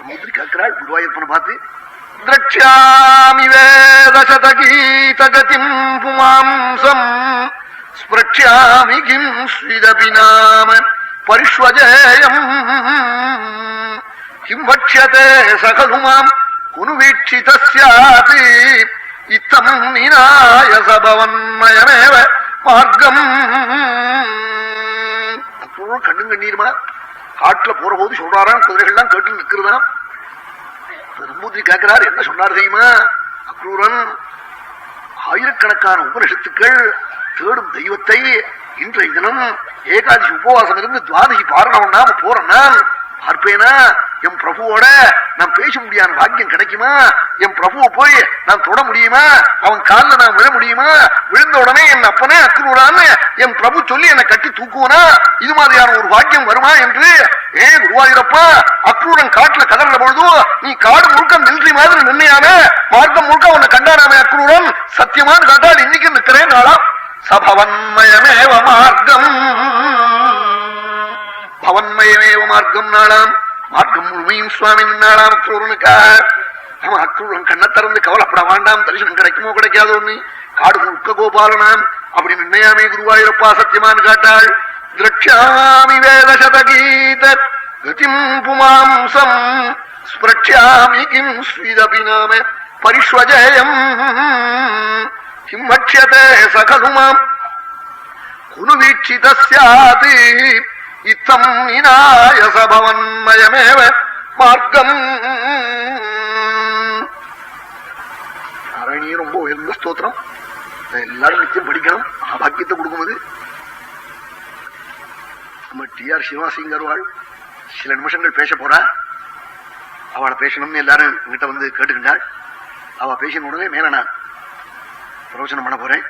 சமுத்திரி கேட்கிறாள் குருவாயூரப்பனை பார்த்து, திரட்சாமி வேதசதகீதகதிம் புமாம்சம் ஸ்பிரட்சாமி கிம் ஸ்விதபி நாம பரிஷ்வஜேயம் கிம் வக்ஷ்யதே சகலுமாம் குனுவீட்சிதஸ்யாதி இத்தம் நிநாயச பவன்மயமேவ மார்க்கம். கண்ணும் கண்ணீருமா காட்டுல போற போது சொல்றாராம், குதிரைகள்லாம் கேட்டு நிக்கிறதாம். நம்பூதிரி கேட்கிறார், என்ன சொன்னார் தெரியுமா? அக்ரூரன் ஆயிரக்கணக்கான உபனிஷத்துக்கள் தேடும் தெய்வத்தை இன்றைய தினம் ஏகாதசி உபவாசம் இருந்து துவாதசி பாரணம் நாம போறேன்னா பார்ப்பேனா, என் பிரபுவோட நான் பேச முடியாத பாக்கியம் கிடைக்குமா? என் பிரபுவை போய் நான் தொட முடியுமா? அவன் காலில் நான் விழ முடியுமா? விழுந்த உடனே என் அப்பனே அக்ரூரான்னு என் பிரபு சொல்லி என்னை கட்டி தூக்குவனா? இது மாதிரியான ஒரு பாக்கியம் வருமா என்று குருவாயூரப்பா, அக்ரூரன் காட்டுல கதற பொழுது நீ காடு முழுக்க மில்ட்ரி மாதிரி நின்னையான மார்க்கம் முழுக்க உன்னை கண்டானாமே அக்ரூரன், சத்தியமானு காட்டால் இன்னைக்கு நிற்கிறேன் நாளா சபவன்மயமேவ மார்க்கம். பவன்மயமேவ மார்க்கம் நாளாம், மார்க்கம் முழுமையும் சுவாமி நாளாம் அக்ரூரனுக்காக. அவன் அக்ரூரன் கண்ணை திறந்து கவலைப்பட வேண்டாம், தரிசனம் கிடைக்குமோ கிடைக்காதோ, நீ காடு முழுக்க கோபாலனாம் அப்படி நின்னையாமே குருவாயூரப்பா சத்தியமானு காட்டாள். திரட்சாமி வேதசதகீத கதிம் புமாம்சம் ஸ்பிரட்சாமி கிம் ஸ்விதபி நாம பரிஷ்வஜேயம் கிம் வக்ஷ்யதே சகலுமாம் குனுவீட்சிதஸ்யாதி இத்தம் நிநாயச பவன்மயமேவ மார்க்கம். நாராயணியே ரொம்ப உயர்ந்த ஸ்தோத்திரம், எல்லாரும் நிச்சயம் படிக்கணும், பாக்கியத்தை கொடுக்கும்போது. நம்ம டி.ஆர். சிவாசிங்கர்வாள் சில நிமிஷங்கள் பேச போறா. அவளை பேசணும்னு எல்லாரும் கிட்ட வந்து கேட்டுக்கிட்டாள். அவ பேசின உடனே மேல நான் பிரவச்சனம் பண்ண போறேன்.